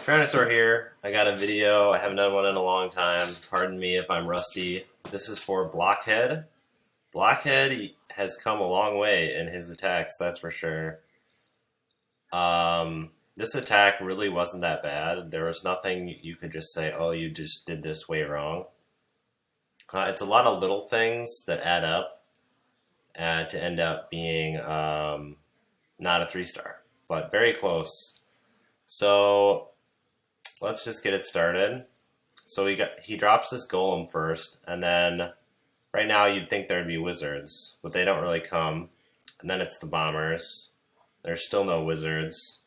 Tyrannosaur here. I got a video. I haven't done one in a long time. Pardon me if I'm rusty. This is for Blockhead. Blockhead has come a long way in his attacks, that's for sure. This attack really wasn't that bad. There was nothing you could just say, oh, you just did this way wrong. It's a lot of little things that add up to end up being not a 3-star, but very close. So let's just get it started. So he drops this golem first, and then right now you'd think there'd be wizards, but they don't really come. And then it's the bombers. There's still no wizards.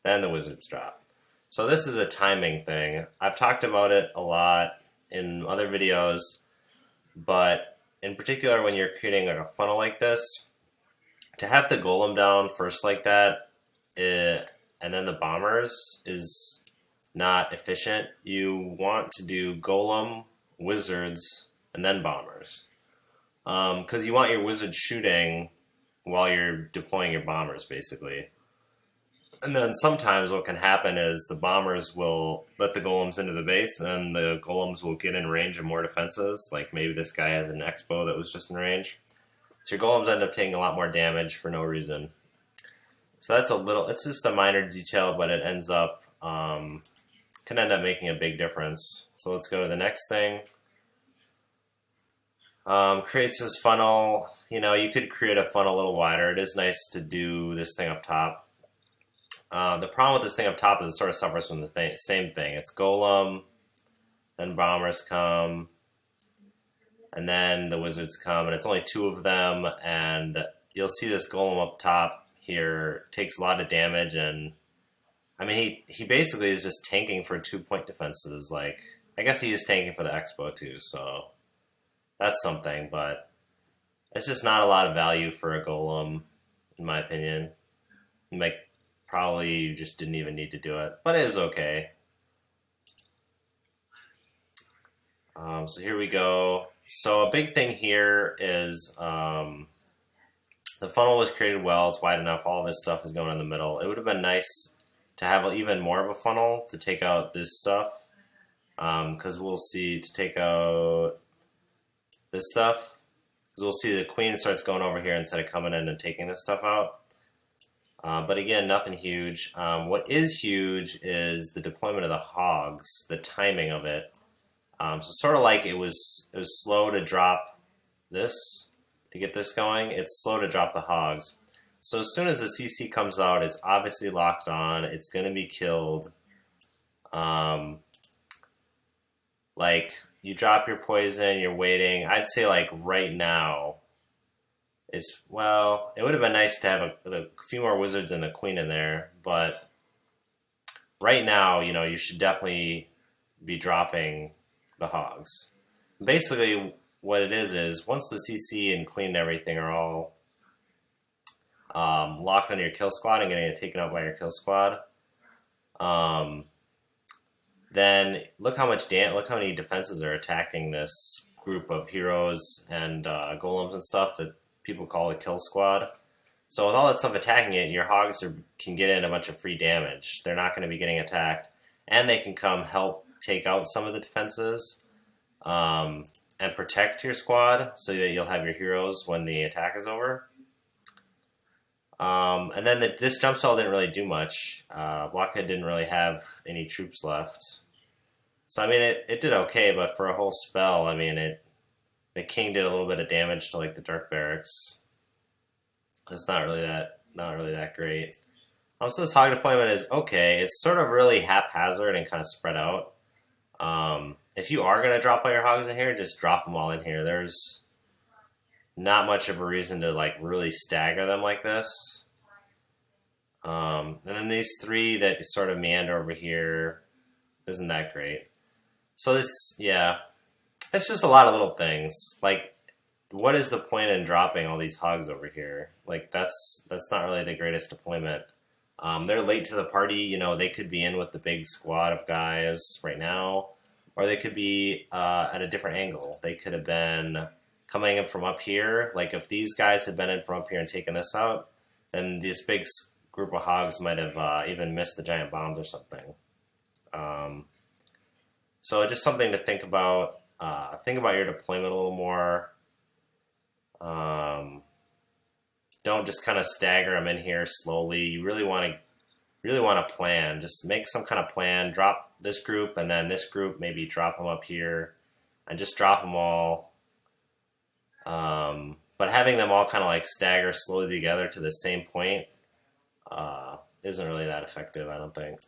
Then the wizards drop. So this is a timing thing. I've talked about it a lot in other videos, but in particular when you're creating a funnel like this, to have the golem down first like that, and then the bombers is not efficient. You want to do golem, wizards, and then bombers. Because you want your wizards shooting while you're deploying your bombers, basically. And then sometimes what can happen is the bombers will let the golems into the base, and the golems will get in range of more defenses. Like maybe this guy has an Expo that was just in range. So your golems end up taking a lot more damage for no reason. So that's it's just a minor detail, but it ends up, can end up making a big difference. So let's go to the next thing. Creates this funnel. You know, you could create a funnel a little wider. It is nice to do this thing up top. The problem with this thing up top is it sort of suffers from the same thing. It's golem, then bombers come, and then the wizards come, and it's only 2 of them, and you'll see this golem up top here takes a lot of damage, and I mean, he basically is just tanking for 2-point defenses. Like, I guess he is tanking for the Expo too, so that's something, but it's just not a lot of value for a golem, in my opinion. Like, probably you just didn't even need to do it, but it is okay. So here we go. So a big thing here is the funnel was created well. It's wide enough. All of his stuff is going in the middle. It would have been nice to have even more of a funnel to take out this stuff, because we'll see to take out this stuff. Because we'll see the queen starts going over here instead of coming in and taking this stuff out. But again, nothing huge. What is huge is the deployment of the hogs, the timing of it. So sort of like it was slow to drop this, to get this going. It's slow to drop the hogs. So as soon as the CC comes out, it's obviously locked on. It's going to be killed. Like, you drop your poison, you're waiting. I'd say, like, right now, it would have been nice to have a few more wizards and a queen in there, but right now, you know, you should definitely be dropping the hogs. Basically, what it is once the CC and queen and everything are all locked on your kill squad and getting it taken out by your kill squad, then look how many defenses are attacking this group of heroes and golems and stuff that people call a kill squad. So with all that stuff attacking it, your hogs can get in a bunch of free damage. They're not going to be getting attacked, and they can come help take out some of the defenses and protect your squad so that you'll have your heroes when the attack is over. And then this jump spell didn't really do much. Blockhead didn't really have any troops left. So I mean, it did okay, but for a whole spell, I mean, the king did a little bit of damage to like the dark barracks. It's not really that great. So this hog deployment is okay. It's sort of really haphazard and kind of spread out. If you are going to drop all your hogs in here, just drop them all in here. There's not much of a reason to like really stagger them like this. And then these 3 that sort of meander over here isn't that great. So it's just a lot of little things. Like, what is the point in dropping all these hogs over here? Like, that's not really the greatest deployment. They're late to the party. You know, they could be in with the big squad of guys right now, or they could be at a different angle. They could have been coming in from up here. Like, if these guys had been in from up here and taken this out, then this big group of hogs might have even missed the giant bombs or something. Um, so just something to think about. Think about your deployment a little more. Um, don't just kind of stagger them in here slowly. You really want to plan. Just make some kind of plan. Drop this group and then this group. Maybe drop them up here, and just drop them all. But having them all kind of like stagger slowly together to the same point isn't really that effective, I don't think.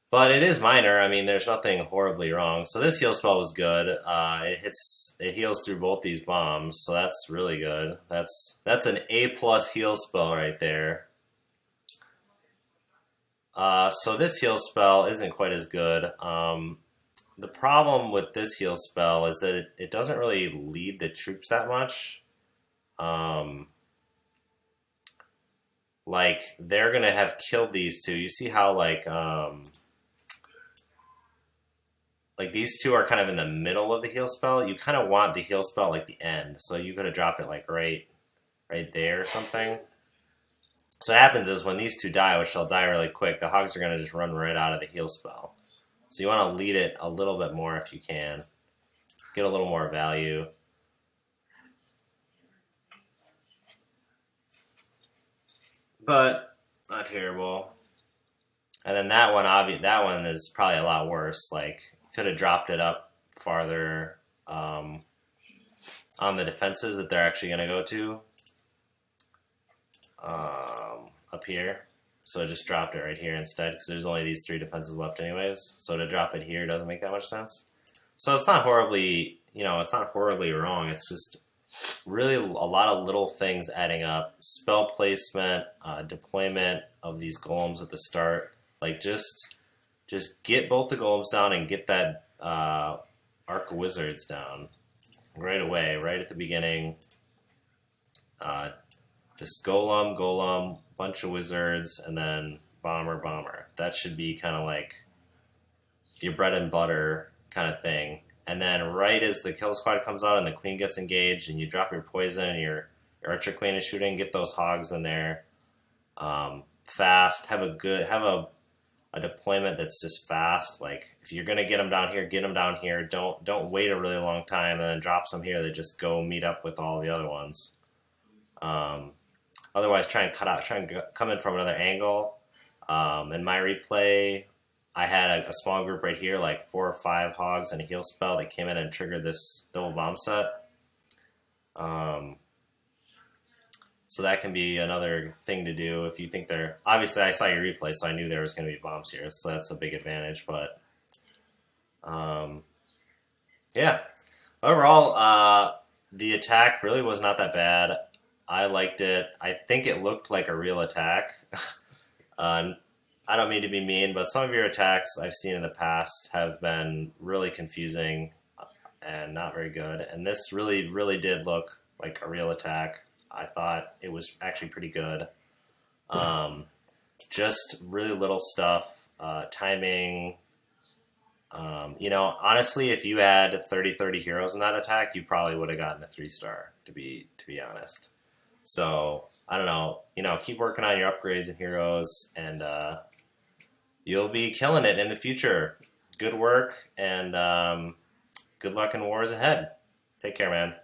But it is minor. I mean, there's nothing horribly wrong. So this heal spell was good. It heals through both these bombs, so that's really good. That's an A+ heal spell right there. So this heal spell isn't quite as good. The problem with this heal spell is that it doesn't really lead the troops that much. Like they're gonna have killed these two. You see how like these two are kind of in the middle of the heal spell. You kind of want the heal spell like the end, so you could have dropped it like right there or something. So what happens is when these two die, which they'll die really quick, the hogs are going to just run right out of the heal spell. So you want to lead it a little bit more if you can. Get a little more value. But not terrible. And then that one is probably a lot worse. Like, could have dropped it up farther on the defenses that they're actually going to go to. Up here. So I just dropped it right here instead because there's only these 3 defenses left anyways. So to drop it here doesn't make that much sense. So it's not horribly, it's not horribly wrong. It's just really a lot of little things adding up. Spell placement, deployment of these golems at the start. Like just get both the golems down and get that Arc of Wizards down right away, right at the beginning. Just golem, bunch of wizards, and then bomber. That should be kind of like your bread and butter kind of thing. And then right as the kill squad comes out and the queen gets engaged and you drop your poison and your archer queen is shooting, get those hogs in there fast. Have a deployment that's just fast. Like if you're gonna get them down here, get them down here. Don't wait a really long time and then drop some here that just go meet up with all the other ones. Otherwise, try and come in from another angle. In my replay, I had a small group right here, like 4 or 5 hogs and a heal spell that came in and triggered this double bomb set. So that can be another thing to do if you think they're... Obviously, I saw your replay, so I knew there was going to be bombs here, so that's a big advantage. But, yeah. Overall, the attack really was not that bad. I liked it. I think it looked like a real attack. I don't mean to be mean, but some of your attacks I've seen in the past have been really confusing and not very good. And this really, really did look like a real attack. I thought it was actually pretty good. Just really little stuff, timing. Honestly, if you had 30 heroes in that attack, you probably would have gotten a 3-star, to be honest. So, I don't know, keep working on your upgrades and heroes, and you'll be killing it in the future. Good work, and good luck in wars ahead. Take care, man.